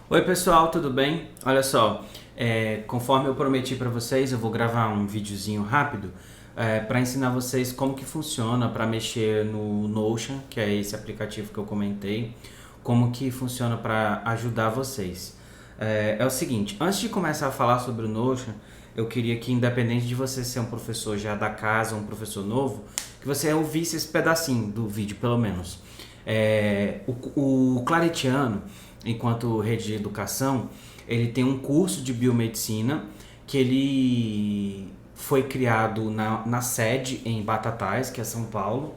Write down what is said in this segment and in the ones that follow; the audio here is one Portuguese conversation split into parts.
Oi pessoal, tudo bem? Olha só, conforme eu prometi para vocês, eu vou gravar um videozinho rápido para ensinar vocês como que funciona para mexer no Notion, que é esse aplicativo que eu comentei, como que funciona para ajudar vocês. É o seguinte, antes de começar a falar sobre o Notion, eu queria que, independente de você ser um professor já da casa, um professor novo, que você ouvisse esse pedacinho do vídeo, pelo menos. O Claretiano, enquanto rede de educação, ele tem um curso de biomedicina que ele foi criado na sede em Batatais, que é São Paulo,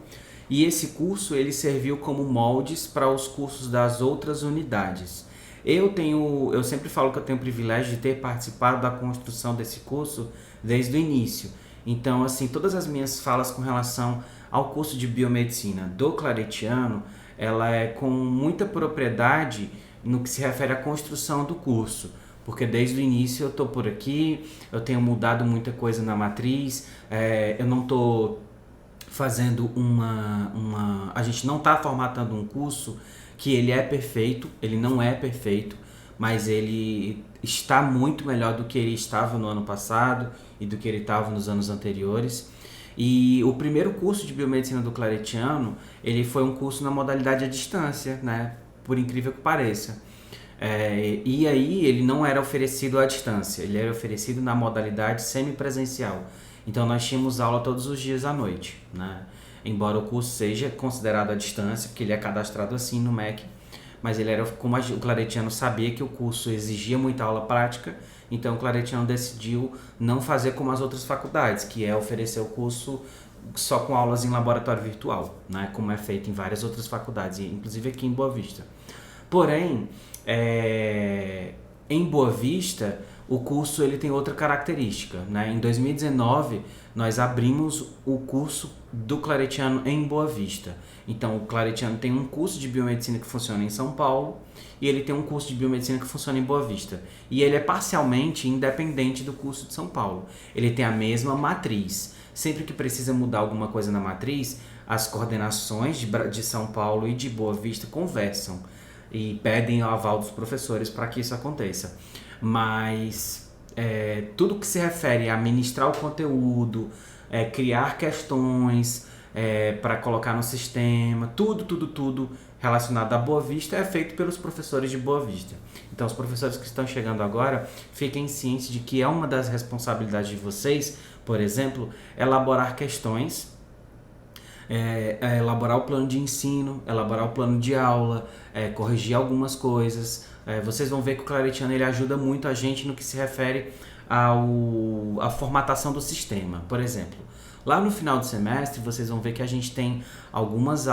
e esse curso ele serviu como moldes para os cursos das outras unidades. Eu sempre falo que eu tenho o privilégio de ter participado da construção desse curso desde o início. Então, assim, todas as minhas falas com relação ao curso de biomedicina do Claretiano, ela é com muita propriedade no que se refere à construção do curso, porque desde o início eu estou por aqui, eu tenho mudado muita coisa na matriz, eu não estou fazendo a gente não está formatando um curso que ele é perfeito, ele não é perfeito, mas ele está muito melhor do que ele estava no ano passado e do que ele estava nos anos anteriores. E o primeiro curso de biomedicina do Claretiano, ele foi um curso na modalidade à distância, né? Por incrível que pareça. E aí ele não era oferecido à distância, ele era oferecido na modalidade semipresencial. Então nós tínhamos aula todos os dias à noite, né? Embora o curso seja considerado à distância, porque ele é cadastrado assim no MEC, mas ele era como o Claretiano sabia que o curso exigia muita aula prática, então o Claretiano decidiu não fazer como as outras faculdades, que é oferecer o curso só com aulas em laboratório virtual, né? Como é feito em várias outras faculdades, inclusive aqui em Boa Vista. Porém, em Boa Vista, o curso ele tem outra característica, né? Em 2019, nós abrimos o curso do Claretiano em Boa Vista. Então, o Claretiano tem um curso de biomedicina que funciona em São Paulo e ele tem um curso de biomedicina que funciona em Boa Vista. E ele é parcialmente independente do curso de São Paulo. Ele tem a mesma matriz. Sempre que precisa mudar alguma coisa na matriz, as coordenações de São Paulo e de Boa Vista conversam e pedem o aval dos professores para que isso aconteça. Mas tudo que se refere a ministrar o conteúdo, criar questões para colocar no sistema, tudo relacionado à Boa Vista é feito pelos professores de Boa Vista. Então, os professores que estão chegando agora, fiquem cientes de que é uma das responsabilidades de vocês, por exemplo, elaborar questões, elaborar o plano de ensino, elaborar o plano de aula, corrigir algumas coisas. Vocês vão ver que o Claretiano ele ajuda muito a gente no que se refere à formatação do sistema. Por exemplo, lá no final do semestre, vocês vão ver que a gente tem algumas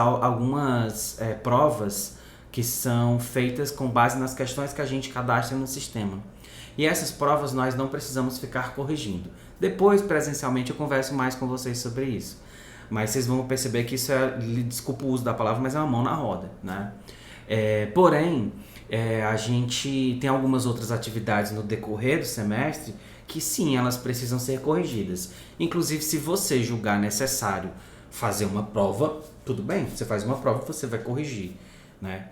provas que são feitas com base nas questões que a gente cadastra no sistema. E essas provas nós não precisamos ficar corrigindo. Depois, presencialmente, eu converso mais com vocês sobre isso. Mas vocês vão perceber que isso desculpa o uso da palavra, mas é uma mão na roda, né? Porém, a gente tem algumas outras atividades no decorrer do semestre que sim, elas precisam ser corrigidas. Inclusive, se você julgar necessário fazer uma prova, tudo bem, você faz uma prova, você vai corrigir, né?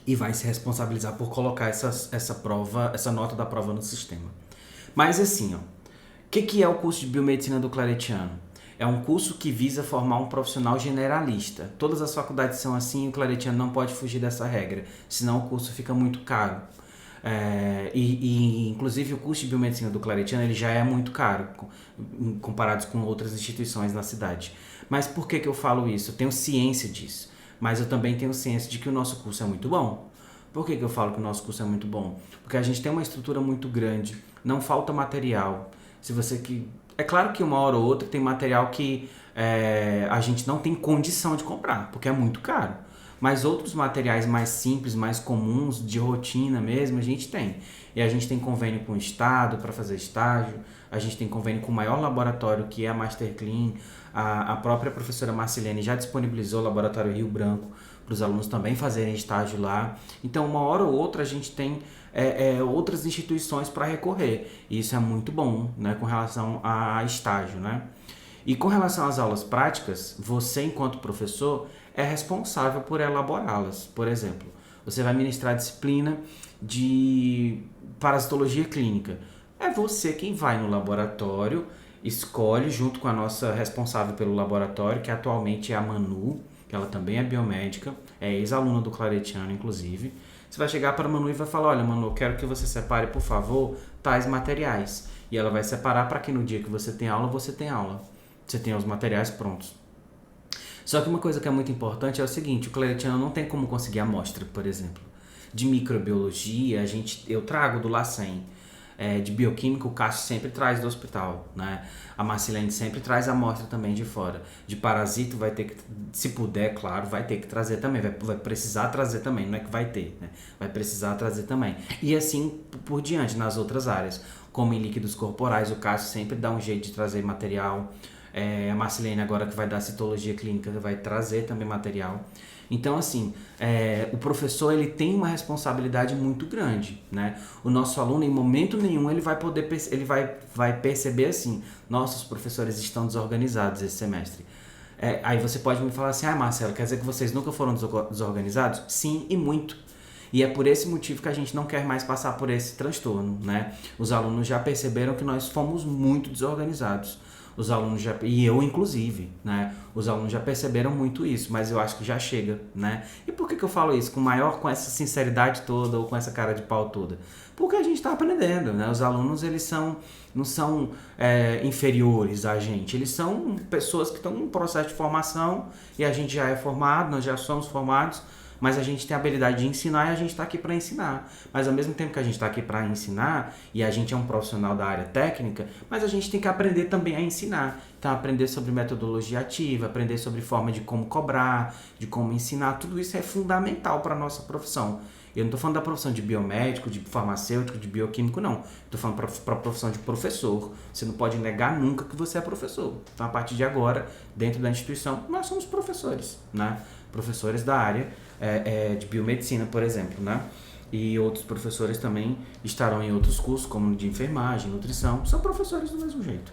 E vai se responsabilizar por colocar essa nota da prova no sistema. Mas assim, ó, o que é o curso de biomedicina do Claretiano? É um curso que visa formar um profissional generalista. Todas as faculdades são assim e o Claretiano não pode fugir dessa regra, senão o curso fica muito caro. Inclusive o curso de biomedicina do Claretiano ele já é muito caro comparado com outras instituições na cidade. Mas por que eu falo isso? Eu tenho ciência disso, mas eu também tenho ciência de que o nosso curso é muito bom. Por que eu falo que o nosso curso é muito bom? Porque a gente tem uma estrutura muito grande, não falta material. Se você que É claro que uma hora ou outra tem material que a gente não tem condição de comprar, porque é muito caro. Mas outros materiais mais simples, mais comuns, de rotina mesmo, a gente tem. E a gente tem convênio com o Estado para fazer estágio, a gente tem convênio com o maior laboratório, que é a Master Clean. A própria professora Marcilene já disponibilizou o laboratório Rio Branco para os alunos também fazerem estágio lá. Então, uma hora ou outra, a gente tem outras instituições para recorrer. E isso é muito bom, né, com relação a estágio, né? E com relação às aulas práticas, você, enquanto professor, é responsável por elaborá-las. Por exemplo, Você vai ministrar a disciplina de parasitologia clínica. É você quem vai no laboratório, escolhe junto com a nossa responsável pelo laboratório, que atualmente é a Manu, que ela também é biomédica, é ex-aluna do Claretiano, inclusive. Você vai chegar para a Manu e vai falar, olha, Manu, eu quero que você separe, por favor, tais materiais. E ela vai separar para que no dia que você tem aula, você tem aula. Você tem os materiais prontos. Só que uma coisa que é muito importante é o seguinte, o Claretiano não tem como conseguir amostra, por exemplo. De microbiologia, eu trago do LACEN. De bioquímica, o Cássio sempre traz do hospital, né? A Marcilene sempre traz a amostra também de fora. De parasito vai ter que, se puder, claro, vai ter que trazer também, vai precisar trazer também, não é que vai ter, né? Vai precisar trazer também. E assim por diante, nas outras áreas, como em líquidos corporais, o Cássio sempre dá um jeito de trazer material. A Marcilene agora que vai dar citologia clínica vai trazer também material. Então, assim, o professor ele tem uma responsabilidade muito grande, né? O nosso aluno, em momento nenhum, ele vai poder, vai perceber assim, nossos professores estão desorganizados esse semestre. Aí você pode me falar assim, Marcelo, quer dizer que vocês nunca foram desorganizados? Sim, e muito. E é por esse motivo que a gente não quer mais passar por esse transtorno, né? Os alunos já perceberam que nós fomos muito desorganizados. Os alunos já, e eu inclusive, né? Os alunos já perceberam muito isso, mas eu acho que já chega, né? E por que eu falo isso com essa sinceridade toda ou com essa cara de pau toda? Porque a gente está aprendendo, né? Os alunos, eles não são inferiores a gente, eles são pessoas que estão em um processo de formação e a gente já é formado, nós já somos formados, mas a gente tem a habilidade de ensinar e a gente está aqui para ensinar. Mas ao mesmo tempo que a gente está aqui para ensinar, e a gente é um profissional da área técnica, mas a gente tem que aprender também a ensinar. Então, aprender sobre metodologia ativa, aprender sobre forma de como cobrar, de como ensinar, tudo isso é fundamental para a nossa profissão. Eu não estou falando da profissão de biomédico, de farmacêutico, de bioquímico, não. Estou falando para a profissão de professor. Você não pode negar nunca que você é professor. Então, a partir de agora, dentro da instituição, nós somos professores, né? Professores da área de biomedicina, por exemplo, né? E outros professores também estarão em outros cursos, como de enfermagem, nutrição. São professores do mesmo jeito.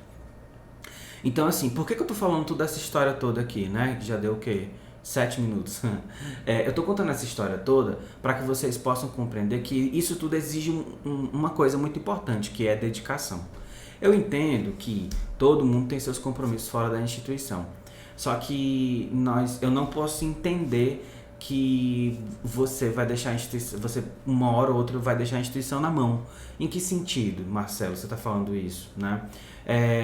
Então, assim, por que eu tô falando toda essa história toda aqui, né? Que já deu o quê? 7 minutos. Eu tô contando essa história toda para que vocês possam compreender que isso tudo exige uma coisa muito importante, que é dedicação. Eu entendo que todo mundo tem seus compromissos fora da instituição. Só que eu não posso entender que você vai deixar a instituição, você uma hora ou outra vai deixar a instituição na mão. Em que sentido, Marcelo, você está falando isso, né?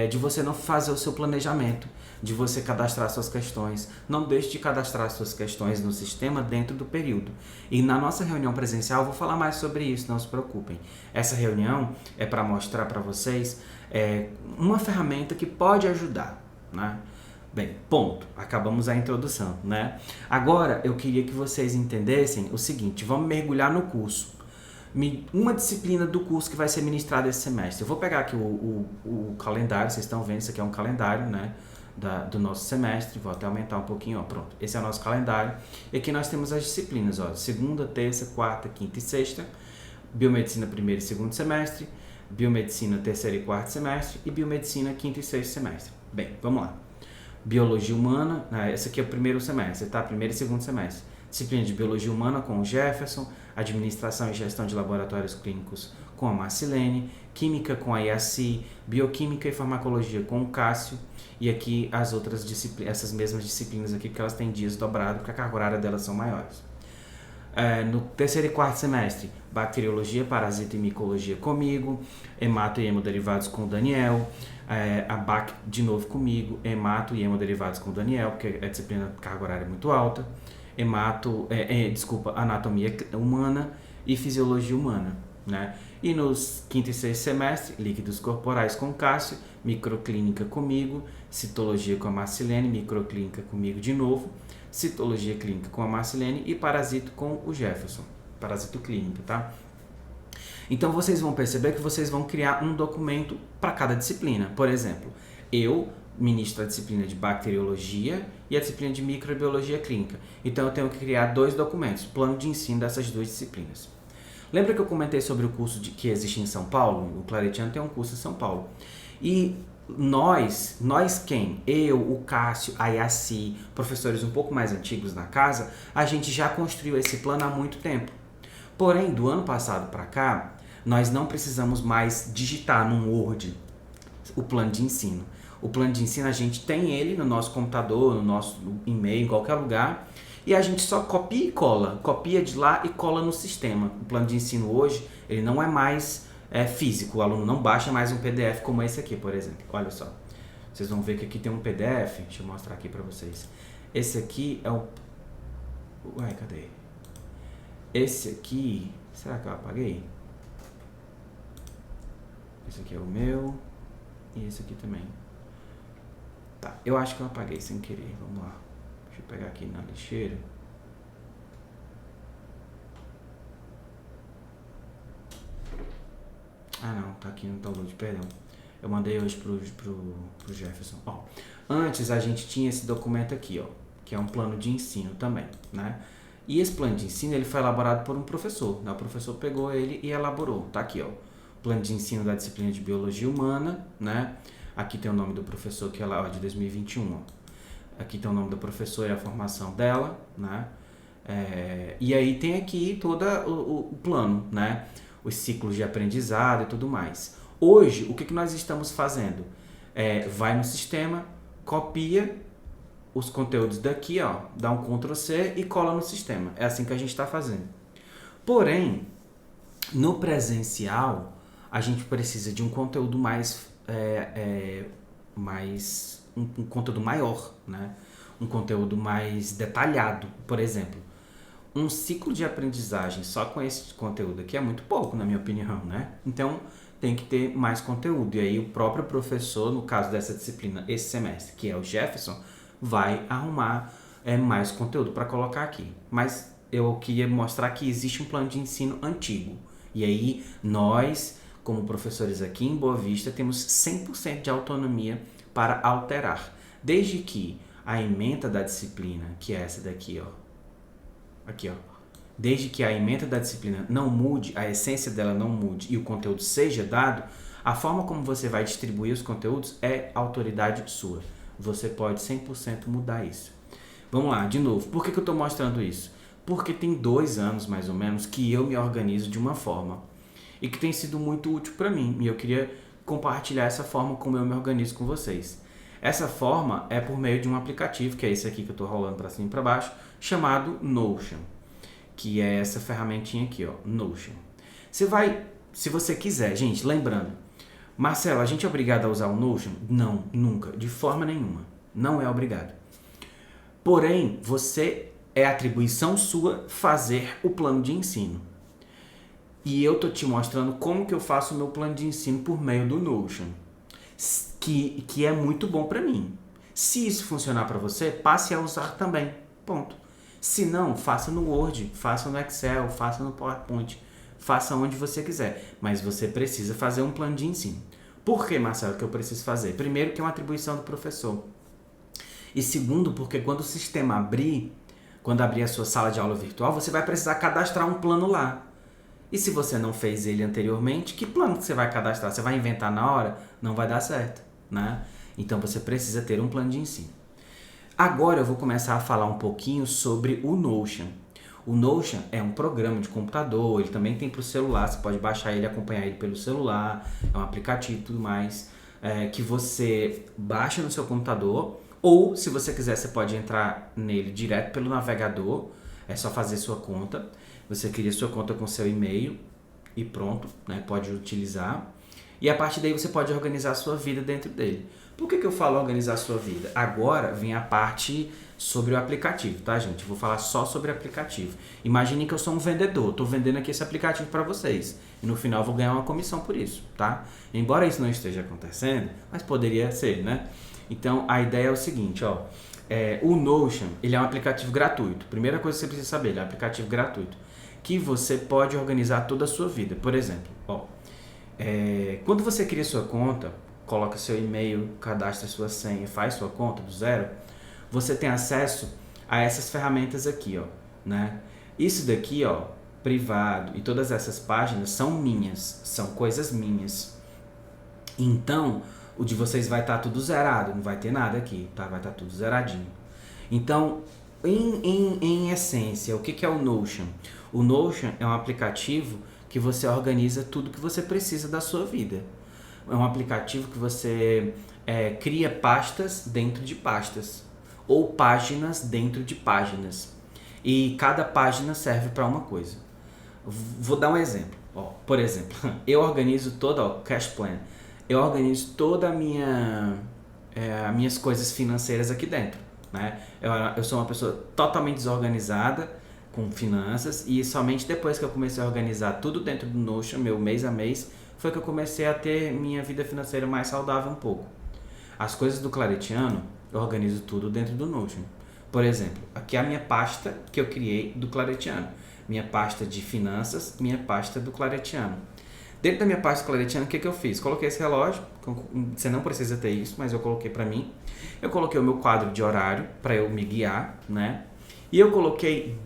De você não fazer o seu planejamento, de você cadastrar suas questões. Não deixe de cadastrar suas questões no sistema dentro do período. E na nossa reunião presencial eu vou falar mais sobre isso, não se preocupem. Essa reunião é para mostrar para vocês uma ferramenta que pode ajudar, né? Bem, ponto. Acabamos a introdução, né? Agora, eu queria que vocês entendessem o seguinte, vamos mergulhar no curso. Uma disciplina do curso que vai ser ministrada esse semestre. Eu vou pegar aqui o calendário, vocês estão vendo, isso aqui é um calendário, né? Do nosso semestre, vou até aumentar um pouquinho, ó, pronto. Esse é o nosso calendário. E aqui nós temos as disciplinas, ó, segunda, terça, quarta, quinta e sexta, biomedicina primeiro e segundo semestre, biomedicina terceiro e quarto semestre e biomedicina quinto e sexto semestre. Bem, vamos lá. Biologia humana, esse aqui é o primeiro semestre, tá? Primeiro e segundo semestre. Disciplina de Biologia Humana com o Jefferson, Administração e Gestão de Laboratórios Clínicos com a Marcilene, Química com a Iaci, Bioquímica e Farmacologia com o Cássio, e aqui as outras disciplinas, essas mesmas disciplinas aqui, porque elas têm dias dobrados, porque a carga horária delas são maiores. No terceiro e quarto semestre, Bacteriologia, Parasita e Micologia comigo, Hemato e Hemoderivados com o Daniel, a BAC de novo comigo, Hemato e Hemoderivados com o Daniel, porque a disciplina de carga horária é muito alta, Anatomia Humana e Fisiologia Humana, né? E nos quinto e sexto semestre, Líquidos Corporais com o Cássio, Microclínica comigo, Citologia com a Marcilene, Microclínica comigo de novo, Citologia Clínica com a Marcilene e Parasito com o Jefferson, Parasito Clínica, tá? Então vocês vão perceber que vocês vão criar um documento para cada disciplina. Por exemplo, eu ministro a disciplina de Bacteriologia e a disciplina de Microbiologia Clínica. Então eu tenho que criar 2 documentos, plano de ensino dessas 2 disciplinas. Lembra que eu comentei sobre o curso que existe em São Paulo? O Claretiano tem um curso em São Paulo. E nós quem? Eu, o Cássio, a Iaci, professores um pouco mais antigos na casa, a gente já construiu esse plano há muito tempo. Porém, do ano passado para cá, nós não precisamos mais digitar num Word o plano de ensino. O plano de ensino a gente tem ele no nosso computador, no nosso e-mail, em qualquer lugar, e a gente só copia e cola, copia de lá e cola no sistema. O plano de ensino hoje, ele não é mais físico, o aluno não baixa mais um PDF como esse aqui, por exemplo. Olha só, vocês vão ver que aqui tem um PDF, deixa eu mostrar aqui para vocês. Esse aqui é o... Ué, cadê? Esse aqui, será que eu apaguei? Esse aqui é o meu e esse aqui também. Tá, eu acho que eu apaguei sem querer, vamos lá. Deixa eu pegar aqui na lixeira. Ah não, tá aqui no download, perdão. Eu mandei hoje pro Jefferson. Ó, antes a gente tinha esse documento aqui, ó, que é um plano de ensino também, né? E esse plano de ensino ele foi elaborado por um professor, né? O professor pegou ele e elaborou. Tá aqui, ó. Plano de ensino da disciplina de Biologia Humana, né? Aqui tem o nome do professor, que é lá de 2021, ó. Aqui tem o nome da professora e a formação dela, né? E aí tem aqui todo o plano, né? Os ciclos de aprendizado e tudo mais. Hoje, o que nós estamos fazendo? Vai no sistema, copia os conteúdos daqui, ó, dá um Ctrl+C e cola no sistema. É assim que a gente está fazendo. Porém, no presencial, a gente precisa de um conteúdo um conteúdo maior, né? Um conteúdo mais detalhado. Por exemplo, um ciclo de aprendizagem só com esse conteúdo aqui é muito pouco, na minha opinião, né? Então, tem que ter mais conteúdo. E aí, o próprio professor, no caso dessa disciplina, esse semestre, que é o Jefferson, vai arrumar mais conteúdo para colocar aqui. Mas eu queria mostrar que existe um plano de ensino antigo. E aí, nós, como professores aqui em Boa Vista, temos 100% de autonomia para alterar. Desde que a ementa da disciplina, que é essa daqui, ó. Aqui, ó. Desde que a ementa da disciplina não mude, a essência dela não mude e o conteúdo seja dado, a forma como você vai distribuir os conteúdos é autoridade sua. Você pode 100% mudar isso. Vamos lá, de novo. Por que eu estou mostrando isso? Porque tem 2 anos, mais ou menos, que eu me organizo de uma forma e que tem sido muito útil para mim. E eu queria compartilhar essa forma como eu me organizo com vocês. Essa forma é por meio de um aplicativo, que é esse aqui que eu estou rolando para cima e para baixo, chamado Notion, que é essa ferramentinha aqui, ó, Notion. Se você quiser, gente, lembrando, Marcelo, a gente é obrigado a usar o Notion? Não, nunca, de forma nenhuma. Não é obrigado. Porém, é atribuição sua fazer o plano de ensino. E eu tô te mostrando como que eu faço o meu plano de ensino por meio do Notion, que é muito bom para mim. Se isso funcionar para você, passe a usar também. Ponto. Se não, faça no Word, faça no Excel, faça no PowerPoint, faça onde você quiser. Mas você precisa fazer um plano de ensino. Por que, Marcelo, que eu preciso fazer? Primeiro, que é uma atribuição do professor. E segundo, porque quando o sistema quando abrir a sua sala de aula virtual, você vai precisar cadastrar um plano lá. E se você não fez ele anteriormente, que plano que você vai cadastrar? Você vai inventar na hora? Não vai dar certo, né? Então você precisa ter um plano de ensino. Agora eu vou começar a falar um pouquinho sobre o Notion. O Notion é um programa de computador, ele também tem para o celular, você pode baixar ele e acompanhar ele pelo celular, é um aplicativo e tudo mais, que você baixa no seu computador, ou se você quiser você pode entrar nele direto pelo navegador, é só fazer sua conta, você cria sua conta com seu e-mail e pronto, né, pode utilizar, e a partir daí você pode organizar a sua vida dentro dele. Por que eu falo organizar a sua vida? Agora vem a parte sobre o aplicativo, tá, gente? Eu vou falar só sobre o aplicativo. Imagine que eu sou um vendedor, estou vendendo aqui esse aplicativo para vocês. E no final eu vou ganhar uma comissão por isso, tá? Embora isso não esteja acontecendo, mas poderia ser, né? Então a ideia é o seguinte, ó. O Notion, ele é um aplicativo gratuito. Primeira coisa que você precisa saber, ele é um aplicativo gratuito. Que você pode organizar toda a sua vida. Por exemplo, ó. Quando você cria sua conta, coloca seu e-mail, cadastra sua senha, faz sua conta do zero, você tem acesso a essas ferramentas aqui, ó, né? Isso daqui, ó, privado e todas essas páginas são minhas, são coisas minhas. Então, o de vocês vai estar tudo zerado, não vai ter nada aqui, tá? Vai estar tudo zeradinho. Então, em essência, o que é o Notion? O Notion é um aplicativo que você organiza tudo que você precisa da sua vida. É um aplicativo que você cria pastas dentro de pastas ou páginas dentro de páginas. E cada página serve para uma coisa. Vou dar um exemplo. Por exemplo, eu organizo toda, cash plan. Eu organizo toda as minhas coisas financeiras aqui dentro, né? Eu sou uma pessoa totalmente desorganizada com finanças e somente depois que eu comecei a organizar tudo dentro do Notion, meu mês a mês, foi que eu comecei a ter minha vida financeira mais saudável um pouco. As coisas do Claretiano, eu organizo tudo dentro do Notion. Por exemplo, aqui é a minha pasta que eu criei do Claretiano. Minha pasta de finanças, minha pasta do Claretiano. Dentro da minha pasta Claretiano, o que eu fiz? Coloquei esse relógio, você não precisa ter isso, mas eu coloquei para mim. Eu coloquei o meu quadro de horário para eu me guiar, né? E eu coloquei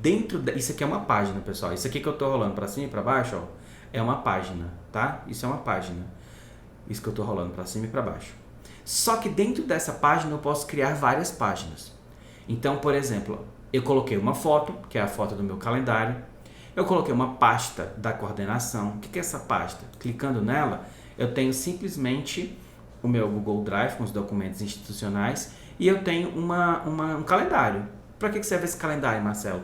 isso aqui é uma página, pessoal. Isso aqui que eu tô rolando para cima e para baixo, é uma página, tá? Isso é uma página. Isso que eu tô rolando para cima e para baixo. Só que dentro dessa página eu posso criar várias páginas. Então, por exemplo, eu coloquei uma foto, que é a foto do meu calendário. Eu coloquei uma pasta da coordenação. O que é essa pasta? Clicando nela, eu tenho simplesmente o meu Google Drive com os documentos institucionais e eu tenho um calendário. Para que serve esse calendário, Marcelo?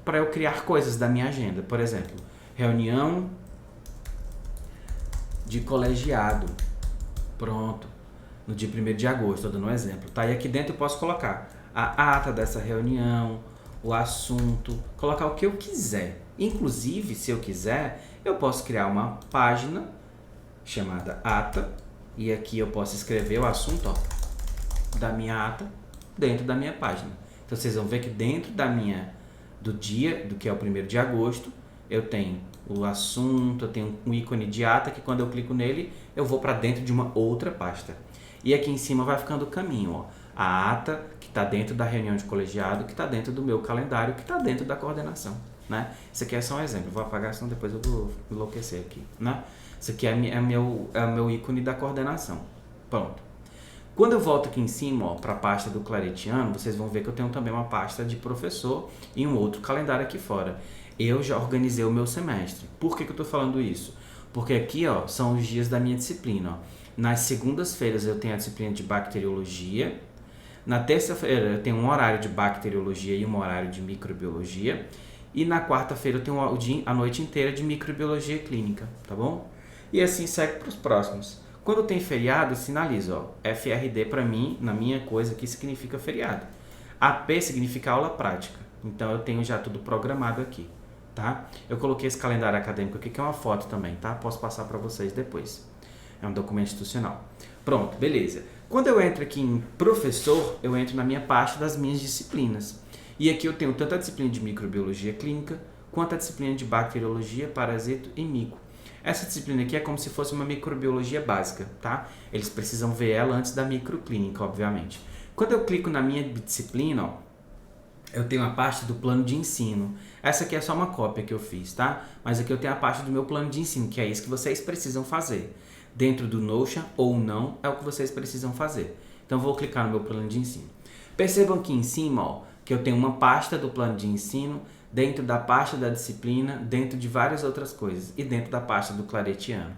Para eu criar coisas da minha agenda. Por exemplo, reunião de colegiado. Pronto. No dia 1º de agosto, estou dando um exemplo. Tá? E aqui dentro eu posso colocar a ata dessa reunião, o assunto, colocar o que eu quiser. Inclusive, se eu quiser, eu posso criar uma página chamada ata e aqui eu posso escrever o assunto da minha ata dentro da minha página. Então vocês vão ver que dentro do dia, do que é o 1º de agosto, eu tenho o assunto, eu tenho um ícone de ata que quando eu clico nele, eu vou para dentro de uma outra pasta. E aqui em cima vai ficando o caminho, a ata que está dentro da reunião de colegiado, que está dentro do meu calendário, que está dentro da coordenação, né? Isso aqui é só um exemplo, vou apagar, senão depois eu vou enlouquecer aqui, né? Isso aqui é o meu ícone da coordenação. Pronto. Quando eu volto aqui em cima, para a pasta do Claretiano, vocês vão ver que eu tenho também uma pasta de professor e um outro calendário aqui fora. Eu já organizei o meu semestre. Por que eu estou falando isso? Porque aqui, são os dias da minha disciplina, Nas segundas-feiras eu tenho a disciplina de bacteriologia. Na terça-feira eu tenho um horário de bacteriologia e um horário de microbiologia. E na quarta-feira eu tenho a noite inteira de microbiologia clínica, tá bom? E assim segue para os próximos. Quando tem feriado, sinaliza, FRD para mim, na minha coisa aqui, significa feriado. AP significa aula prática. Então eu tenho já tudo programado aqui, tá? Eu coloquei esse calendário acadêmico aqui, que é uma foto também, tá? Posso passar para vocês depois. É um documento institucional. Pronto, beleza. Quando eu entro aqui em professor, eu entro na minha parte das minhas disciplinas. E aqui eu tenho tanto a disciplina de microbiologia clínica, quanto a disciplina de bacteriologia, parasito e mico. Essa disciplina aqui é como se fosse uma microbiologia básica, tá? Eles precisam ver ela antes da microclínica, obviamente. Quando eu clico na minha disciplina, eu tenho a parte do plano de ensino. Essa aqui é só uma cópia que eu fiz, tá? Mas aqui eu tenho a parte do meu plano de ensino, que é isso que vocês precisam fazer. Dentro do Notion ou não, é o que vocês precisam fazer. Então vou clicar no meu plano de ensino. Percebam aqui em cima, que eu tenho uma pasta do plano de ensino, dentro da pasta da disciplina, dentro de várias outras coisas e dentro da pasta do Claretiano.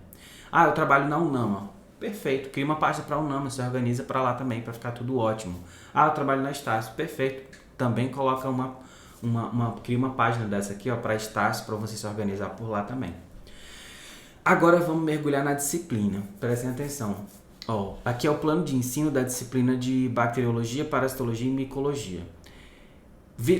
Eu trabalho na UNAMA. Perfeito, cria uma pasta para a UNAMA, se organiza para lá também, para ficar tudo ótimo. Eu trabalho na Estácio. Perfeito, também coloca cria uma página dessa aqui, para Estácio, para você se organizar por lá também. Agora vamos mergulhar na disciplina, prestem atenção. Aqui é o plano de ensino da disciplina de bacteriologia, parasitologia e micologia.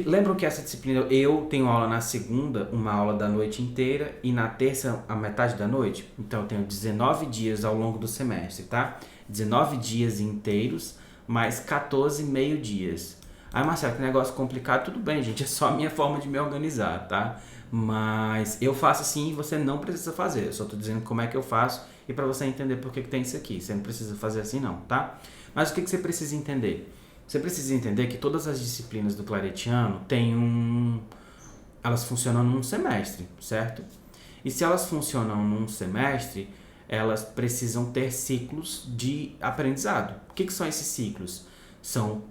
Lembram que essa disciplina eu tenho aula na segunda, uma aula da noite inteira, e na terça a metade da noite? Então eu tenho 19 dias ao longo do semestre, tá? 19 dias inteiros, mais 14 meio-dias. Marcelo, que negócio complicado, tudo bem, gente, é só a minha forma de me organizar, tá? Mas eu faço assim e você não precisa fazer, eu só tô dizendo como é que eu faço e para você entender por que tem isso aqui, você não precisa fazer assim não, tá? Mas o que você precisa entender? Você precisa entender que todas as disciplinas do Claretiano elas funcionam num semestre, certo? E se elas funcionam num semestre, elas precisam ter ciclos de aprendizado. O que são esses ciclos? São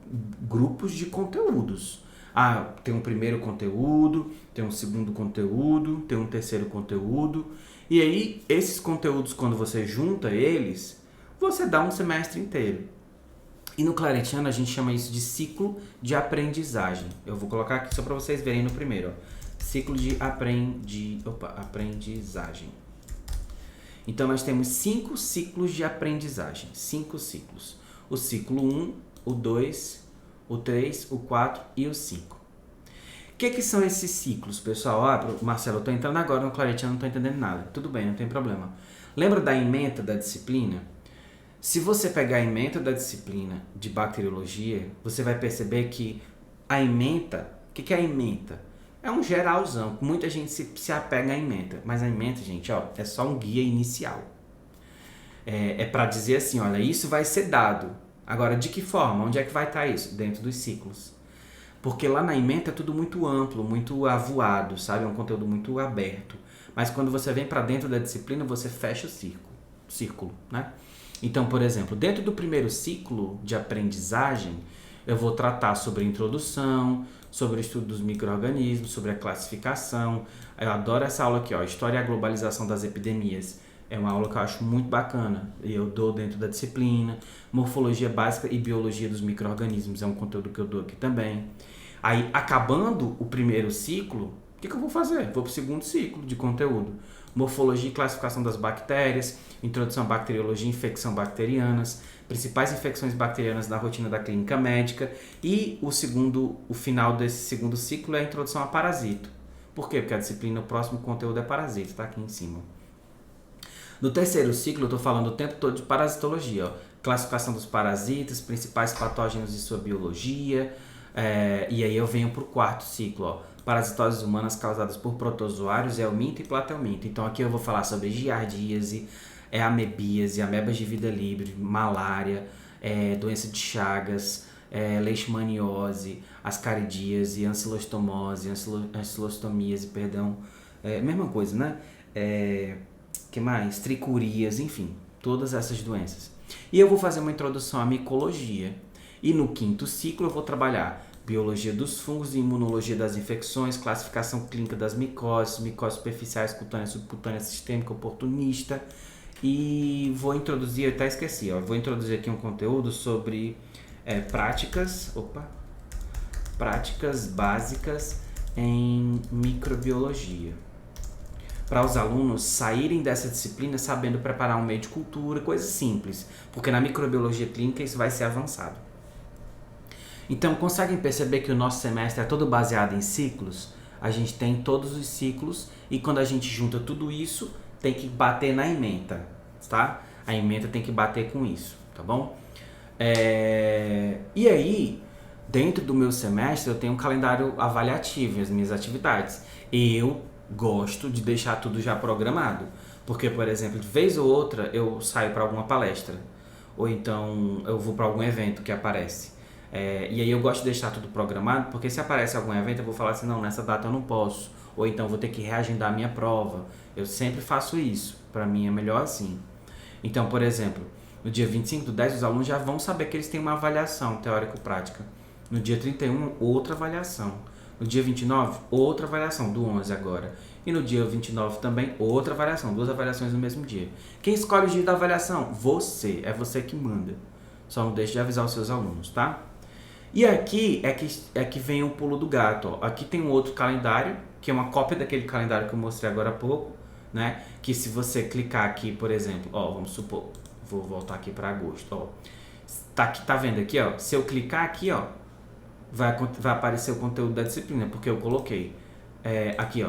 grupos de conteúdos. Ah, tem um primeiro conteúdo, tem um segundo conteúdo, tem um terceiro conteúdo. E aí, esses conteúdos, quando você junta eles, você dá um semestre inteiro. E no Claretiano a gente chama isso de ciclo de aprendizagem. Eu vou colocar aqui só para vocês verem no primeiro. Ó. Ciclo de aprendizagem. Então nós temos 5 ciclos de aprendizagem. 5 ciclos. O ciclo 1, o 2, o 3, o 4 e o 5. O que são esses ciclos, pessoal? Marcelo, eu estou entrando agora no Claretiano, não estou entendendo nada. Tudo bem, não tem problema. Lembra da ementa da disciplina? Se você pegar a ementa da disciplina de bacteriologia, você vai perceber que a ementa... O que é a ementa? É um geralzão. Muita gente se apega à ementa. Mas a ementa, gente, é só um guia inicial. É para dizer assim, olha, isso vai ser dado. Agora, de que forma? Onde é que vai estar isso? Dentro dos ciclos. Porque lá na ementa é tudo muito amplo, muito avoado, sabe? É um conteúdo muito aberto. Mas quando você vem para dentro da disciplina, você fecha o círculo, né? Então, por exemplo, dentro do primeiro ciclo de aprendizagem, eu vou tratar sobre a introdução, sobre o estudo dos micro-organismos, sobre a classificação. Eu adoro essa aula aqui, História e a Globalização das Epidemias. É uma aula que eu acho muito bacana e eu dou dentro da disciplina. Morfologia básica e biologia dos micro-organismos é um conteúdo que eu dou aqui também. Aí, acabando o primeiro ciclo, o que eu vou fazer? Vou para o segundo ciclo de conteúdo. Morfologia e classificação das bactérias, introdução à bacteriologia e infecção bacterianas, principais infecções bacterianas na rotina da clínica médica e o final desse segundo ciclo é a introdução a parasito. Por quê? Porque a disciplina, o próximo conteúdo é parasito, está aqui em cima. No terceiro ciclo, eu estou falando o tempo todo de parasitologia, classificação dos parasitas, principais patógenos e sua biologia, e aí eu venho para o quarto ciclo, parasitoses humanas causadas por protozoários, helminto e platelminto. Então aqui eu vou falar sobre giardíase, amebíase, amebas de vida livre, malária, doença de Chagas, leishmaniose, ascaridíase, ancilostomose, ancilostomíase, mesma coisa, né? Que mais? Tricurias, enfim, todas essas doenças. E eu vou fazer uma introdução à micologia. E no quinto ciclo eu vou trabalhar biologia dos fungos e imunologia das infecções, classificação clínica das micoses, micoses superficiais, cutânea, subcutânea, sistêmica, oportunista. E vou introduzir, eu até esqueci, vou introduzir aqui um conteúdo sobre práticas básicas em microbiologia. Para os alunos saírem dessa disciplina sabendo preparar um meio de cultura, coisas simples, porque na microbiologia clínica isso vai ser avançado. Então, conseguem perceber que o nosso semestre é todo baseado em ciclos? A gente tem todos os ciclos e quando a gente junta tudo isso, tem que bater na ementa, tá? A ementa tem que bater com isso, tá bom? E aí, dentro do meu semestre, eu tenho um calendário avaliativo, as minhas atividades. Eu gosto de deixar tudo já programado, porque, por exemplo, de vez ou outra eu saio para alguma palestra, ou então eu vou para algum evento que aparece. E aí eu gosto de deixar tudo programado, porque se aparece algum evento eu vou falar assim, não, nessa data eu não posso, ou então vou ter que reagendar a minha prova. Eu sempre faço isso, para mim é melhor assim. Então, por exemplo, no dia 25/10 os alunos já vão saber que eles têm uma avaliação teórico-prática. No dia 31, outra avaliação. No dia 29, outra avaliação, do 11 agora. E no dia 29 também, outra avaliação, 2 avaliações no mesmo dia. Quem escolhe o dia da avaliação? Você, é você que manda. Só não deixe de avisar os seus alunos, tá? E aqui é que vem o pulo do gato. Aqui tem um outro calendário, que é uma cópia daquele calendário que eu mostrei agora há pouco, né? Que se você clicar aqui, por exemplo, vamos supor, vou voltar aqui para agosto, tá vendo aqui, se eu clicar aqui, vai aparecer o conteúdo da disciplina, porque eu coloquei aqui,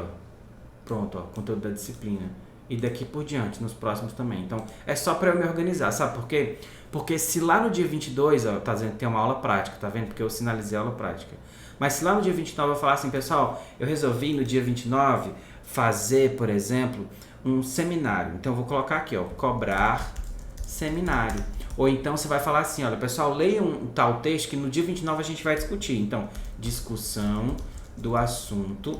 pronto, conteúdo da disciplina. E daqui por diante, nos próximos também. Então, é só para eu me organizar, sabe por quê? Porque se lá no dia 22, tá dizendo que tem uma aula prática, tá vendo? Porque eu sinalizei a aula prática. Mas se lá no dia 29 eu falar assim, pessoal, eu resolvi no dia 29 fazer, por exemplo, um seminário. Então, eu vou colocar aqui, cobrar seminário. Ou então você vai falar assim, olha, pessoal, leiam um tal texto que no dia 29 a gente vai discutir. Então, discussão do assunto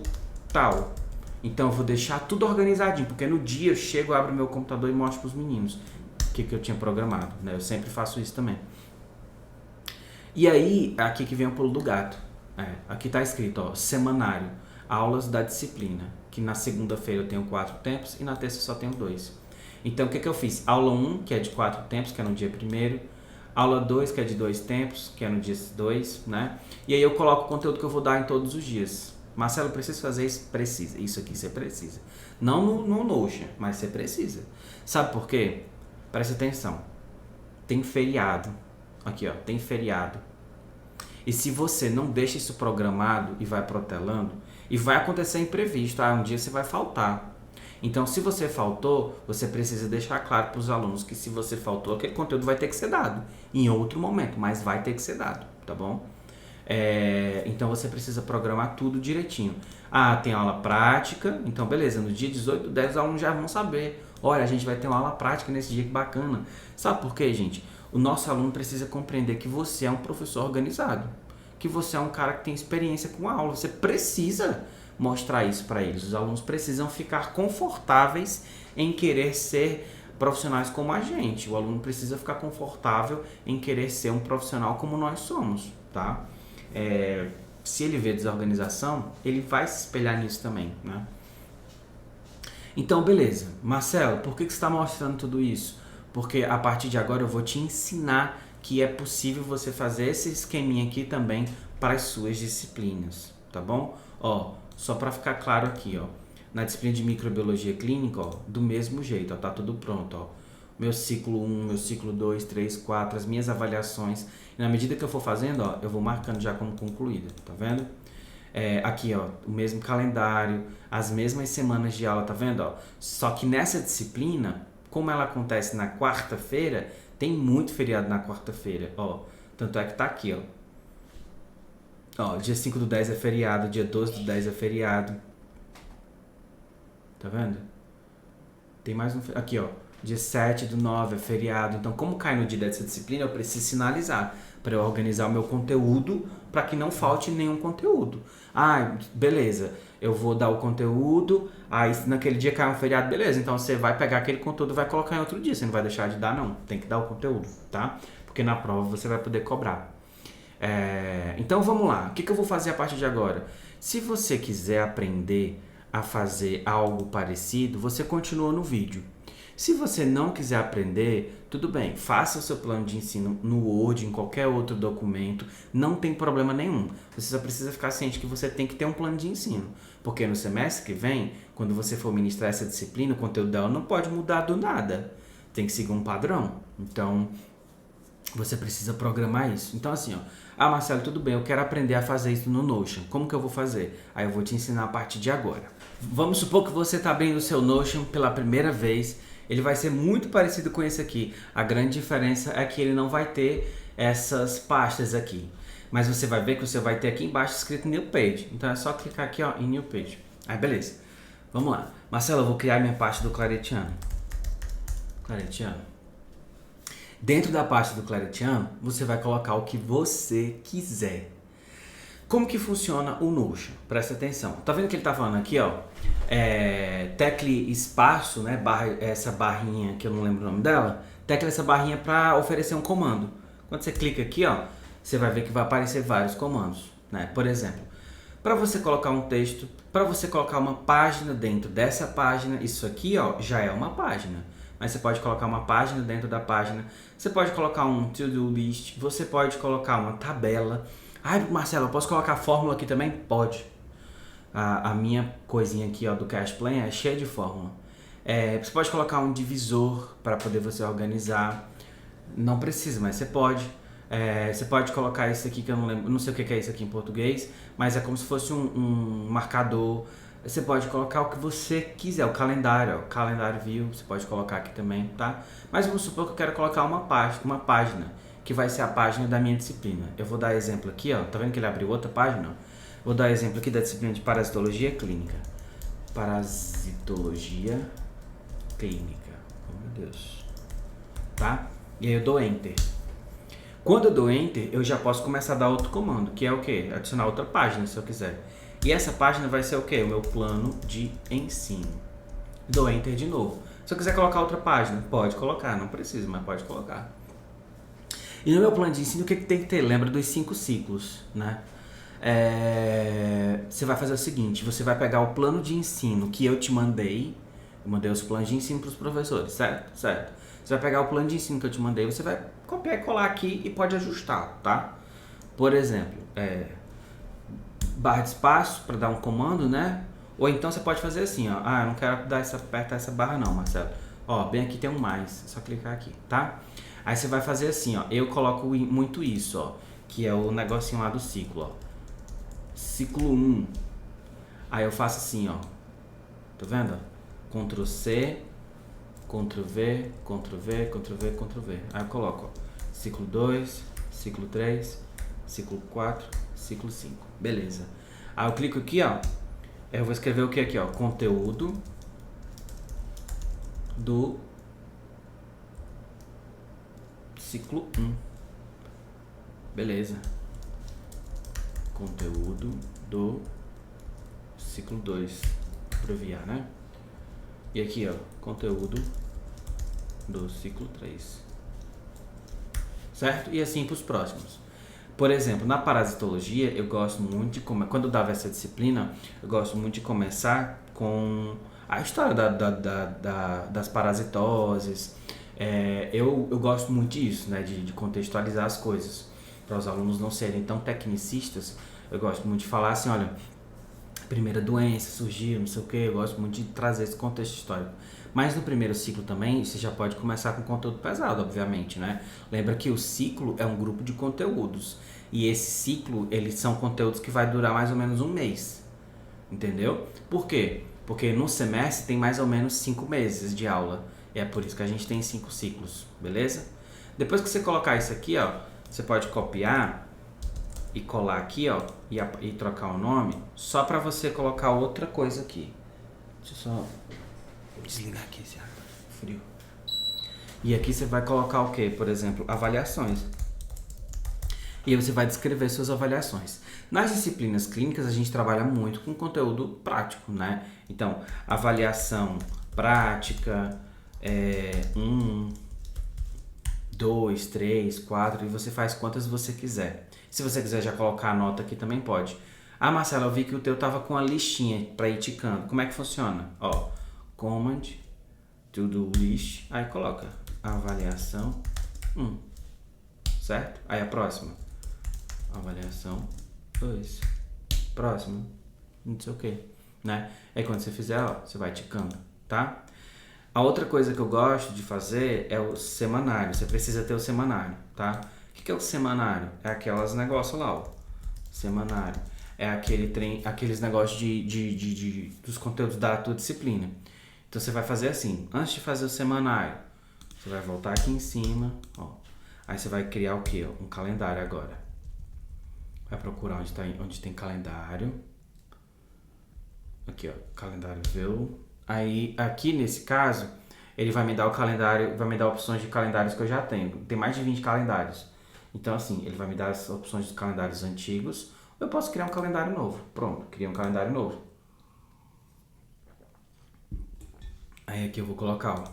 tal. Então, eu vou deixar tudo organizadinho, porque no dia eu chego, abro meu computador e mostro para os meninos o que eu tinha programado, né? Eu sempre faço isso também. E aí, aqui que vem o pulo do gato. Aqui está escrito, ó, semanário, aulas da disciplina, que na segunda-feira eu tenho 4 tempos e na terça eu só tenho 2. Então, o que eu fiz? Aula 1, que é de 4 tempos, que é no dia 1º, aula 2, que é de 2 tempos, que é no dia 2, né? E aí eu coloco o conteúdo que eu vou dar em todos os dias. Marcelo, precisa fazer isso? Precisa. Isso aqui você precisa. Não no Notion, mas você precisa. Sabe por quê? Presta atenção. Tem feriado. Aqui, ó, tem feriado. E se você não deixa isso programado e vai protelando, e vai acontecer imprevisto, um dia você vai faltar. Então, se você faltou, você precisa deixar claro para os alunos que se você faltou, aquele conteúdo vai ter que ser dado em outro momento, mas vai ter que ser dado, tá bom? Então, você precisa programar tudo direitinho. Tem aula prática, então beleza, no dia 18/10 os alunos já vão saber. Olha, a gente vai ter uma aula prática nesse dia, que bacana. Sabe por quê, gente? O nosso aluno precisa compreender que você é um professor organizado, que você é um cara que tem experiência com a aula. Você precisa mostrar isso para eles. Os alunos precisam ficar confortáveis em querer ser profissionais como a gente. O aluno precisa ficar confortável em querer ser um profissional como nós somos, tá? Se ele vê desorganização, ele vai se espelhar nisso também, né? Então, beleza. Marcelo, por que você está mostrando tudo isso? Porque a partir de agora eu vou te ensinar que é possível você fazer esse esqueminha aqui também para as suas disciplinas, tá bom? Ó, só para ficar claro aqui, ó, na disciplina de microbiologia clínica, ó, do mesmo jeito, ó, tá tudo pronto, ó. Meu ciclo 1, meu ciclo 2, 3, 4, as minhas avaliações. E na medida que eu for fazendo, ó, eu vou marcando já como concluída, tá vendo? Aqui, ó, o mesmo calendário, as mesmas semanas de aula, tá vendo? Ó? Só que nessa disciplina, como ela acontece na quarta-feira, tem muito feriado na quarta-feira, ó. Tanto é que tá aqui, ó. Dia 5/10 é feriado, dia 12/10 é feriado. Tá vendo? Tem mais um... Aqui, ó. Dia 7/9 é feriado. Então, como cai no dia dessa disciplina, eu preciso sinalizar para eu organizar o meu conteúdo para que não falte nenhum conteúdo. Beleza. Eu vou dar o conteúdo, aí naquele dia cai um feriado, beleza. Então, você vai pegar aquele conteúdo e vai colocar em outro dia. Você não vai deixar de dar, não. Tem que dar o conteúdo, tá? Porque na prova você vai poder cobrar. Então, vamos lá. O que eu vou fazer a partir de agora? Se você quiser aprender a fazer algo parecido, você continua no vídeo. Se você não quiser aprender, tudo bem, faça o seu plano de ensino no Word, em qualquer outro documento, não tem problema nenhum. Você só precisa ficar ciente que você tem que ter um plano de ensino, porque no semestre que vem, quando você for ministrar essa disciplina, o conteúdo dela não pode mudar do nada, tem que seguir um padrão. Então, você precisa programar isso. Então assim, Marcelo, tudo bem, eu quero aprender a fazer isso no Notion. Como que eu vou fazer? Aí eu vou te ensinar a partir de agora. Vamos supor que você está abrindo o seu Notion pela primeira vez. Ele vai ser muito parecido com esse aqui. A grande diferença é que ele não vai ter essas pastas aqui. Mas você vai ver que você vai ter aqui embaixo escrito New Page. Então é só clicar aqui, em New Page. Aí beleza. Vamos lá. Marcelo, eu vou criar minha pasta do Claretiano. Dentro da pasta do Claretiano, você vai colocar o que você quiser. Como que funciona o Notion? Presta atenção. Tá vendo que ele tá falando aqui, tecle espaço, né? Essa barrinha que eu não lembro o nome dela. Tecle essa barrinha para oferecer um comando. Quando você clica aqui, você vai ver que vai aparecer vários comandos, né? Por exemplo, para você colocar um texto, para você colocar uma página dentro dessa página, isso aqui, já é uma página. Mas você pode colocar uma página dentro da página. Você pode colocar um to-do list. Você pode colocar uma tabela. Marcelo, eu posso colocar a fórmula aqui também? Pode. A minha coisinha aqui, do Cash Plan é cheia de fórmula. Você pode colocar um divisor para poder você organizar. Não precisa, mas você pode. Você pode colocar isso aqui que eu não lembro. Não sei o que é isso aqui em português, mas é como se fosse um marcador. Você pode colocar o que você quiser, o calendário, calendário view, você pode colocar aqui também, tá? Mas vamos supor que eu quero colocar uma página, que vai ser a página da minha disciplina. Eu vou dar exemplo aqui, tá vendo que ele abriu outra página? Vou dar exemplo aqui da disciplina de parasitologia clínica. Parasitologia clínica, oh meu Deus, tá? E aí eu dou Enter. Quando eu dou Enter, eu já posso começar a dar outro comando, que é o quê? Adicionar outra página, se eu quiser. E essa página vai ser o quê? O meu plano de ensino. Dou Enter de novo. Se eu quiser colocar outra página, pode colocar. Não precisa, mas pode colocar. E no meu plano de ensino, o que tem que ter? Lembra dos 5 ciclos, né? Você vai fazer o seguinte, você vai pegar o plano de ensino que eu te mandei, eu mandei os planos de ensino para os professores, certo? Certo. Você vai pegar o plano de ensino que eu te mandei, você vai copiar e colar aqui e pode ajustar, tá? Por exemplo, barra de espaço para dar um comando, né? Ou então você pode fazer assim, ó. Ah, eu não quero apertar essa barra não, Marcelo. Ó, bem aqui tem um mais, é só clicar aqui, tá? Aí você vai fazer assim, ó. Eu coloco muito isso, ó, que é o negocinho lá do ciclo, ó. Ciclo 1. Aí eu faço assim, ó. Tá vendo? Ctrl C, Ctrl V, Ctrl V, Ctrl V, Ctrl V. Aí eu coloco, ó, ciclo 2, ciclo 3, ciclo 4, ciclo 5. Beleza. Aí eu clico aqui, ó. Eu vou escrever o que aqui, ó? Conteúdo do ciclo 1. Beleza. Conteúdo do ciclo 2. Abreviar, né? E aqui, ó, conteúdo do ciclo 3. Certo? E assim para os próximos. Por exemplo, na parasitologia, eu gosto muito de quando eu dava essa disciplina, eu gosto muito de começar com a história das parasitoses. Eu gosto muito disso, né? De contextualizar as coisas. Para os alunos não serem tão tecnicistas, eu gosto muito de falar assim, olha, primeira doença surgiu, não sei o que, eu gosto muito de trazer esse contexto histórico. Mas no primeiro ciclo também, você já pode começar com conteúdo pesado, obviamente, né? Lembra que o ciclo é um grupo de conteúdos. E esse ciclo, eles são conteúdos que vai durar mais ou menos um mês. Entendeu? Por quê? Porque no semestre tem mais ou menos 5 meses de aula. E é por isso que a gente tem 5 ciclos, beleza? Depois que você colocar isso aqui, ó, você pode copiar e colar aqui, ó, e trocar o nome, só para você colocar outra coisa aqui. Deixa eu só desligar aqui esse ar frio. E aqui você vai colocar o que? Por exemplo, avaliações. E aí você vai descrever suas avaliações. Nas disciplinas clínicas a gente trabalha muito com conteúdo prático, né? Então, avaliação prática, 1, 2, 3, 4, e você faz quantas você quiser. Se você quiser já colocar a nota aqui também pode. Ah, Marcelo, eu vi que o teu tava com a listinha para ir ticando. Como é que funciona? Ó, command, to-do list, aí coloca avaliação 1, certo? Aí a próxima, avaliação 2, próximo, não sei o que, né? Aí quando você fizer, ó, você vai ticando, tá? A outra coisa que eu gosto de fazer é o semanário. Você precisa ter o semanário, tá? O que é o semanário? É aquelas negócios lá, ó. Semanário. É aqueles negócios dos conteúdos da tua disciplina. Então você vai fazer assim. Antes de fazer o semanário, você vai voltar aqui em cima, ó. Aí você vai criar o quê? Um calendário agora. Vai procurar onde tem calendário. Aqui, ó. Calendário view. Aí, aqui nesse caso, ele vai me dar o calendário, vai me dar opções de calendários que eu já tenho. Tem mais de 20 calendários. Então, assim, ele vai me dar as opções dos calendários antigos. Ou eu posso criar um calendário novo. Pronto, criei um calendário novo. Aí aqui eu vou colocar, ó,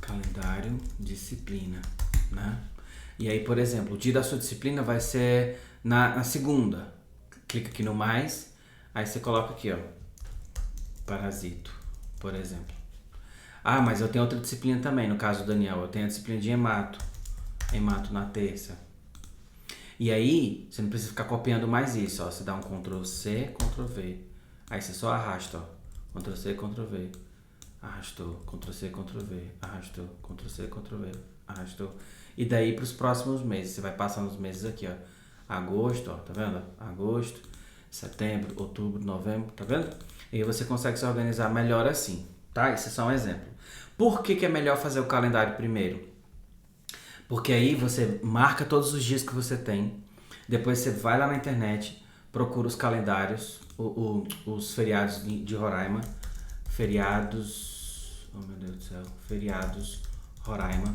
calendário disciplina, né? E aí, por exemplo, o dia da sua disciplina vai ser na segunda. Clica aqui no mais, aí você coloca aqui, ó, parasito, por exemplo. Ah, mas eu tenho outra disciplina também, no caso do Daniel, eu tenho a disciplina de hemato na terça. E aí, você não precisa ficar copiando mais isso, ó, você dá um Ctrl C, Ctrl V. Aí você só arrasta, ó, Ctrl C, Ctrl V. Arrastou, Ctrl C, Ctrl V, arrastou, Ctrl C, Ctrl V, arrastou. E daí para os próximos meses, você vai passando os meses aqui, ó. Agosto, ó, tá vendo? Agosto, setembro, outubro, novembro, tá vendo? E aí você consegue se organizar melhor assim, tá? Esse é só um exemplo. Por que é melhor fazer o calendário primeiro? Porque aí você marca todos os dias que você tem, depois você vai lá na internet, procura os calendários, os feriados de Roraima, feriados, oh meu Deus do céu, feriados Roraima.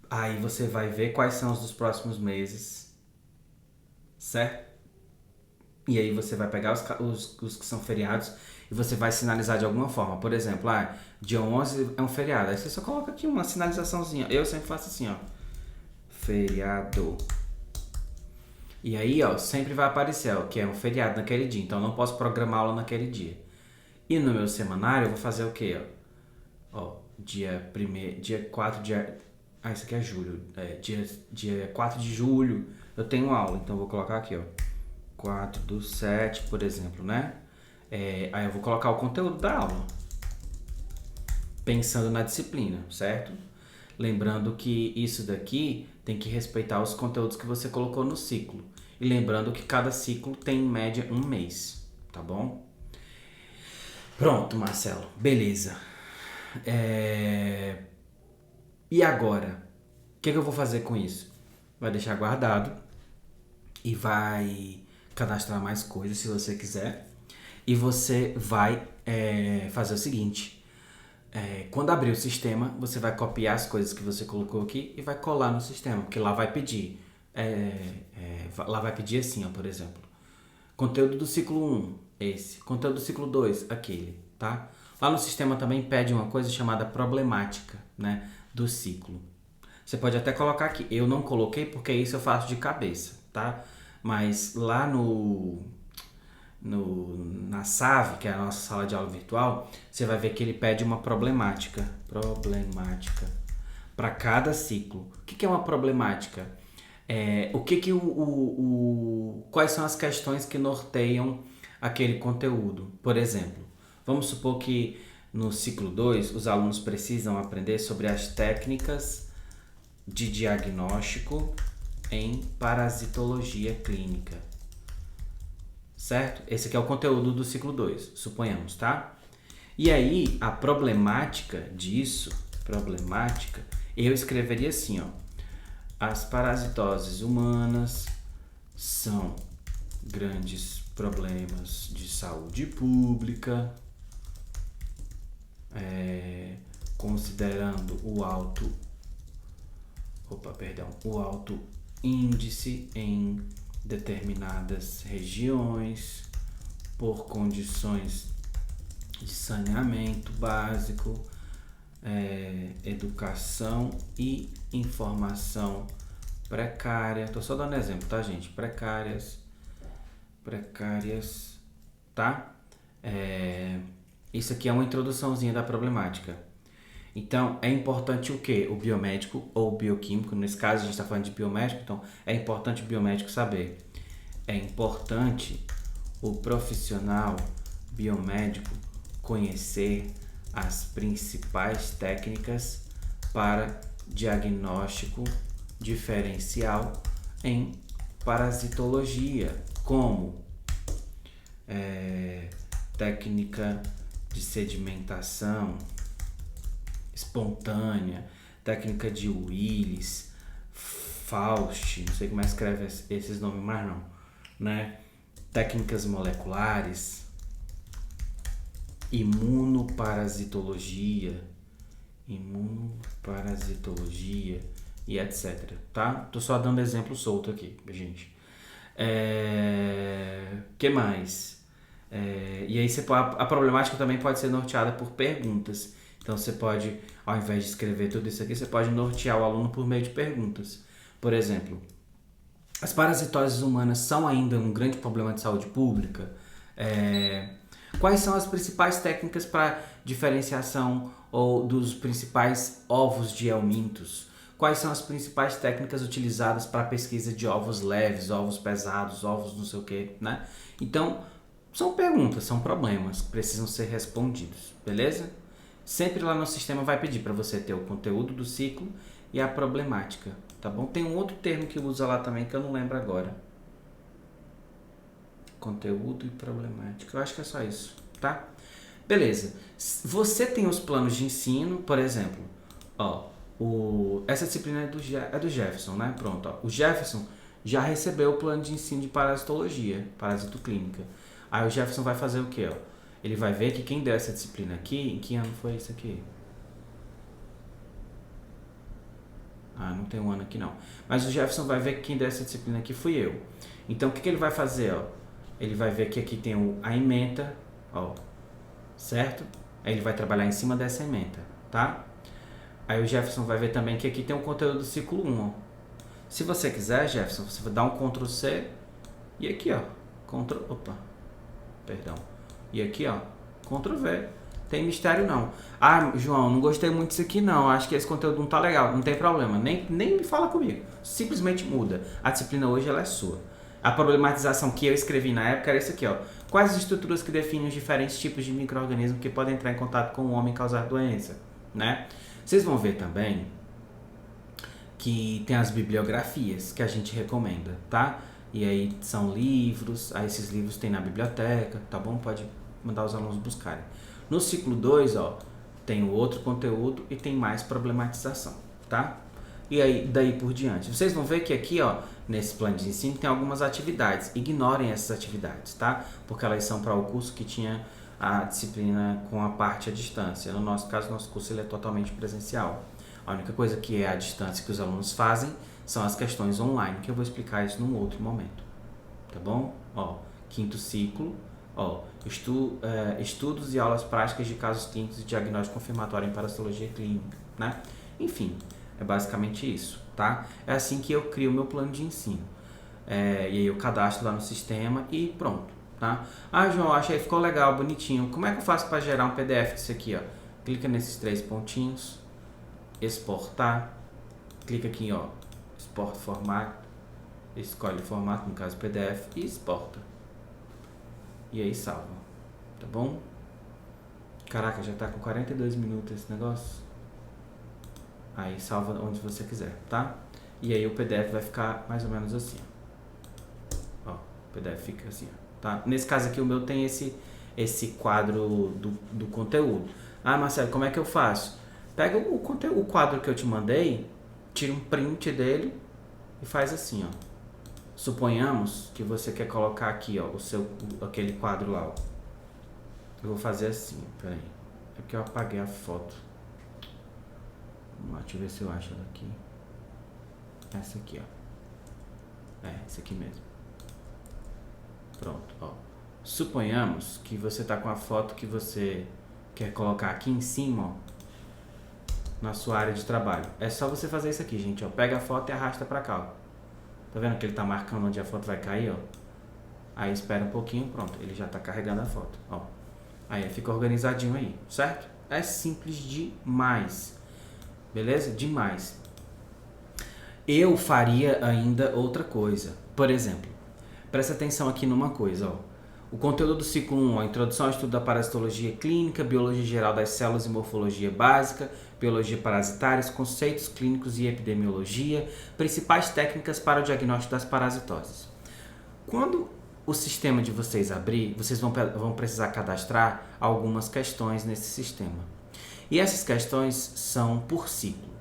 Aí você vai ver quais são os dos próximos meses, certo? E aí você vai pegar os que são feriados e você vai sinalizar de alguma forma. Por exemplo, dia 11 é um feriado. Aí você só coloca aqui uma sinalizaçãozinha. Eu sempre faço assim, ó. Feriado. E aí, ó, sempre vai aparecer, ó, que é um feriado naquele dia, então eu não posso programar aula naquele dia. E no meu semanário eu vou fazer o quê, ó? Ó, dia 4 de... Ah, isso aqui é julho. Dia 4 de julho eu tenho aula, então eu vou colocar aqui, ó. 4/7, por exemplo, né? Aí eu vou colocar o conteúdo da aula, pensando na disciplina, certo? Lembrando que isso daqui tem que respeitar os conteúdos que você colocou no ciclo. E lembrando que cada ciclo tem em média um mês, tá bom? Pronto, Marcelo, beleza. E agora? O que eu vou fazer com isso? Vai deixar guardado e vai cadastrar mais coisas se você quiser. E você vai fazer o seguinte: quando abrir o sistema, você vai copiar as coisas que você colocou aqui e vai colar no sistema, porque lá vai pedir. Lá vai pedir assim, ó, por exemplo: conteúdo do ciclo 1, esse. Conteúdo do ciclo 2, aquele, tá? Lá no sistema também pede uma coisa chamada problemática, né, do ciclo. Você pode até colocar aqui. Eu não coloquei porque isso eu faço de cabeça, tá? Mas lá na SAV, que é a nossa sala de aula virtual, você vai ver que ele pede uma problemática para cada ciclo. O que é uma problemática? Quais são as questões que norteiam aquele conteúdo? Por exemplo, vamos supor que no ciclo 2 os alunos precisam aprender sobre as técnicas de diagnóstico em parasitologia clínica. Certo? Esse aqui é o conteúdo do ciclo 2, suponhamos, tá? E aí, a problemática disso, eu escreveria assim, ó: as parasitoses humanas são grandes problemas de saúde pública, considerando o alto índice em determinadas regiões por condições de saneamento básico, educação e informação precária. Tô só dando exemplo, tá, gente? Precárias, tá? Isso aqui é uma introduçãozinha da problemática. Então, é importante o quê? O biomédico ou o bioquímico, nesse caso a gente está falando de biomédico, então é importante o biomédico saber. É importante o profissional biomédico conhecer as principais técnicas para diagnóstico diferencial em parasitologia, como técnica de sedimentação espontânea, técnica de Willis, Faust, não sei como é que escreve esses nomes mais não, né? Técnicas moleculares, imunoparasitologia e etc, tá? Tô só dando exemplo solto aqui, gente. Que mais? E aí a problemática também pode ser norteada por perguntas. Então você pode, ao invés de escrever tudo isso aqui, você pode nortear o aluno por meio de perguntas. Por exemplo, as parasitoses humanas são ainda um grande problema de saúde pública? Quais são as principais técnicas para diferenciação ou dos principais ovos de helmintos? Quais são as principais técnicas utilizadas para pesquisa de ovos leves, ovos pesados, ovos não sei o que, né? Então, são perguntas, são problemas que precisam ser respondidos, beleza? Sempre lá no sistema vai pedir para você ter o conteúdo do ciclo e a problemática, tá bom? Tem um outro termo que usa lá também que eu não lembro agora. Conteúdo e problemática, eu acho que é só isso, tá? Beleza. Você tem os planos de ensino, por exemplo, ó, essa disciplina é do Jefferson, né? Pronto, ó. O Jefferson já recebeu o plano de ensino de parasitologia, parasitoclínica. Aí o Jefferson vai fazer o quê, ó? Ele vai ver que quem deu essa disciplina aqui, em que ano foi isso aqui? Não tem um ano aqui não. Mas o Jefferson vai ver que quem deu essa disciplina aqui fui eu. Então o que ele vai fazer, ó? Ele vai ver que aqui tem a ementa, ó, certo? Aí ele vai trabalhar em cima dessa ementa, tá? Aí o Jefferson vai ver também que aqui tem o conteúdo do ciclo 1, ó, Se você quiser, Jefferson, você vai dar um Ctrl C e aqui, ó, e aqui, ó, Ctrl V. Tem mistério não. Ah, João, não gostei muito disso aqui não, acho que esse conteúdo não tá legal. Não tem problema, nem me fala comigo. Simplesmente muda. A disciplina hoje ela é sua. A problematização que eu escrevi na época era isso aqui, ó. Quais as estruturas que definem os diferentes tipos de micro-organismos que podem entrar em contato com o homem e causar doença, né? Vocês vão ver também que tem as bibliografias que a gente recomenda, tá? E aí são livros, aí esses livros tem na biblioteca, tá bom? Pode mandar os alunos buscarem. No ciclo 2, ó, tem o outro conteúdo e tem mais problematização, tá? E aí, daí por diante. Vocês vão ver que aqui, ó, nesse plano de ensino tem algumas atividades. Ignorem essas atividades, tá? Porque elas são para o curso que tinha a disciplina com a parte à distância. No nosso caso, nosso curso ele é totalmente presencial. A única coisa que é à distância que os alunos fazem são as questões online, que eu vou explicar isso num outro momento, tá bom? Ó, quinto ciclo, ó, estudos e aulas práticas de casos clínicos e diagnóstico confirmatório em parasitologia clínica, né? Enfim, é basicamente isso, tá? É assim que eu crio o meu plano de ensino. E aí eu cadastro lá no sistema e pronto, tá? Ah, João, achei que ficou legal, bonitinho. Como é que eu faço para gerar um PDF disso aqui, ó? Clica nesses 3 pontinhos, exportar, clica aqui, ó, export formato, escolhe o formato, no caso PDF, e exporta. E aí salva, tá bom? Caraca, já tá com 42 minutos esse negócio. Aí salva onde você quiser, tá? E aí o PDF vai ficar mais ou menos assim, ó. Ó, o PDF fica assim, ó, tá? Nesse caso aqui o meu tem esse quadro do conteúdo. Ah, Marcelo, como é que eu faço? Pega o quadro que eu te mandei, tira um print dele e faz assim, ó. Suponhamos que você quer colocar aqui, ó, aquele quadro lá, ó. Eu vou fazer assim, peraí. É porque eu apaguei a foto. Vamos lá, deixa eu ver se eu acho ela aqui. Essa aqui, ó. Essa aqui mesmo. Pronto, ó. Suponhamos que você tá com a foto que você quer colocar aqui em cima, ó, na sua área de trabalho. É só você fazer isso aqui, gente, ó. Pega a foto e arrasta pra cá, ó. Tá vendo que ele tá marcando onde a foto vai cair, ó? Aí espera um pouquinho, pronto. Ele já tá carregando a foto, ó. Aí fica organizadinho aí, certo? É simples demais. Beleza? Demais. Eu faria ainda outra coisa. Por exemplo, presta atenção aqui numa coisa, ó. O conteúdo do ciclo 1, a introdução ao estudo da parasitologia clínica, biologia geral das células e morfologia básica, biologia parasitária, conceitos clínicos e epidemiologia, principais técnicas para o diagnóstico das parasitoses. Quando o sistema de vocês abrir, vocês vão precisar cadastrar algumas questões nesse sistema. E essas questões são por ciclo.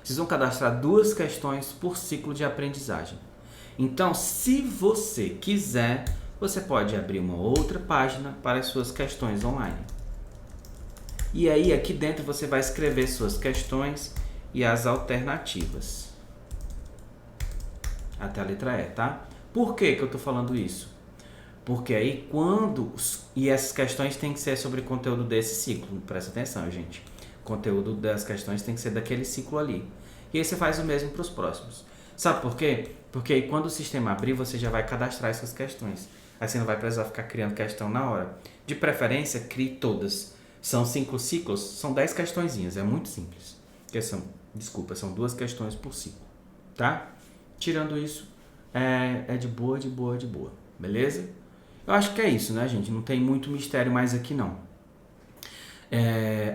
Vocês vão cadastrar 2 questões por ciclo de aprendizagem. Então, se você quiser, você pode abrir uma outra página para as suas questões online. E aí, aqui dentro, você vai escrever suas questões e as alternativas. Até a letra E, tá? Por que eu estou falando isso? Porque aí e essas questões têm que ser sobre o conteúdo desse ciclo. Presta atenção, gente. O conteúdo das questões tem que ser daquele ciclo ali. E aí você faz o mesmo para os próximos. Sabe por quê? Porque aí quando o sistema abrir, você já vai cadastrar essas questões. Aí você não vai precisar ficar criando questão na hora. De preferência, crie todas. São 5 ciclos, são 10 questõezinhas. É muito simples. São 2 questões por ciclo. Tá? Tirando isso, é de boa. Beleza? Eu acho que é isso, né, gente? Não tem muito mistério mais aqui, não.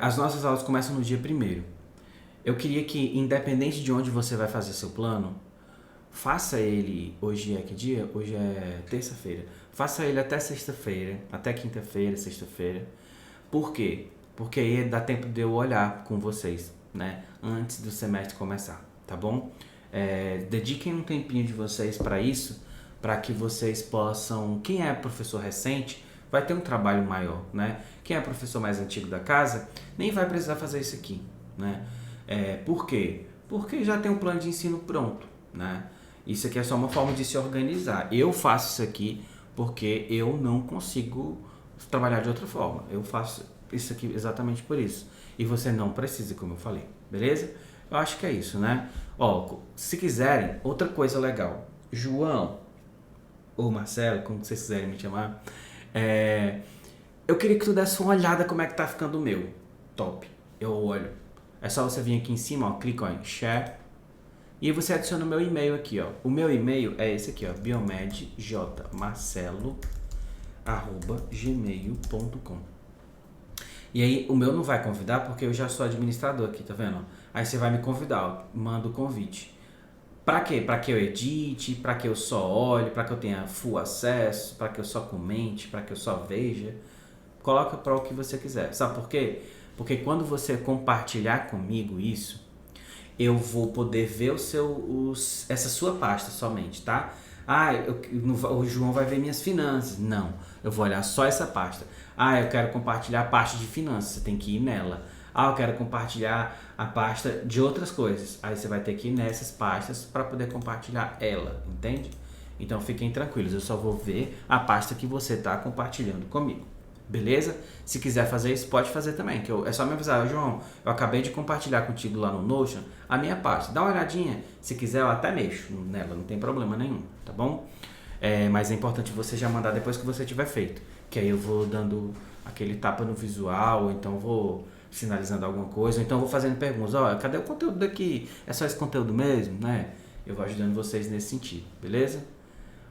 As nossas aulas começam no dia 1º. Eu queria que, independente de onde você vai fazer seu plano, faça ele, hoje é que dia? Hoje é terça-feira. Faça ele até sexta-feira, até quinta-feira, sexta-feira. Por quê? Porque aí dá tempo de eu olhar com vocês, né? Antes do semestre começar, tá bom? Dediquem um tempinho de vocês para isso, para que vocês possam... Quem é professor recente vai ter um trabalho maior, né? Quem é professor mais antigo da casa nem vai precisar fazer isso aqui, né? Por quê? Porque já tem um plano de ensino pronto, né? Isso aqui é só uma forma de se organizar. Eu faço isso aqui porque eu não consigo trabalhar de outra forma. Eu faço isso aqui exatamente por isso. E você não precisa, como eu falei, beleza? Eu acho que é isso, né? Ó, se quiserem, outra coisa legal. João, ou Marcelo, como vocês quiserem me chamar, eu queria que tu desse uma olhada como é que tá ficando o meu. Top. Eu olho. É só você vir aqui em cima, ó, clica ó, em share. E aí você adiciona o meu e-mail aqui, ó. O meu e-mail é esse aqui, ó, biomedjmarcelo@gmail.com. E aí o meu não vai convidar porque eu já sou administrador aqui, tá vendo? Aí você vai me convidar, ó, manda o convite. Pra quê? Pra que eu edite, pra que eu só olhe, pra que eu tenha full acesso, pra que eu só comente, pra que eu só veja. Coloca para o que você quiser. Sabe por quê? Porque quando você compartilhar comigo isso, eu vou poder ver essa sua pasta somente, tá? O João vai ver minhas finanças. Não, eu vou olhar só essa pasta. Ah, eu quero compartilhar a pasta de finanças, você tem que ir nela. Ah, eu quero compartilhar a pasta de outras coisas. Aí você vai ter que ir nessas pastas para poder compartilhar ela, entende? Então fiquem tranquilos, eu só vou ver a pasta que você está compartilhando comigo. Beleza? Se quiser fazer isso, pode fazer também. É só me avisar, João, eu acabei de compartilhar contigo lá no Notion a minha pasta. Dá uma olhadinha. Se quiser, eu até mexo nela, não tem problema nenhum, tá bom? Mas é importante você já mandar depois que você tiver feito. Que aí eu vou dando aquele tapa no visual, ou então vou sinalizando alguma coisa, ou então vou fazendo perguntas. Ó, cadê o conteúdo daqui? É só esse conteúdo mesmo, né? Eu vou ajudando vocês nesse sentido, beleza?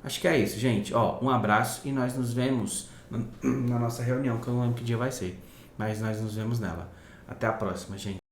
Acho que é isso, gente. Ó, um abraço e nós nos vemos na nossa reunião, que eu não lembro que dia vai ser, mas nós nos vemos nela. Até a próxima, gente.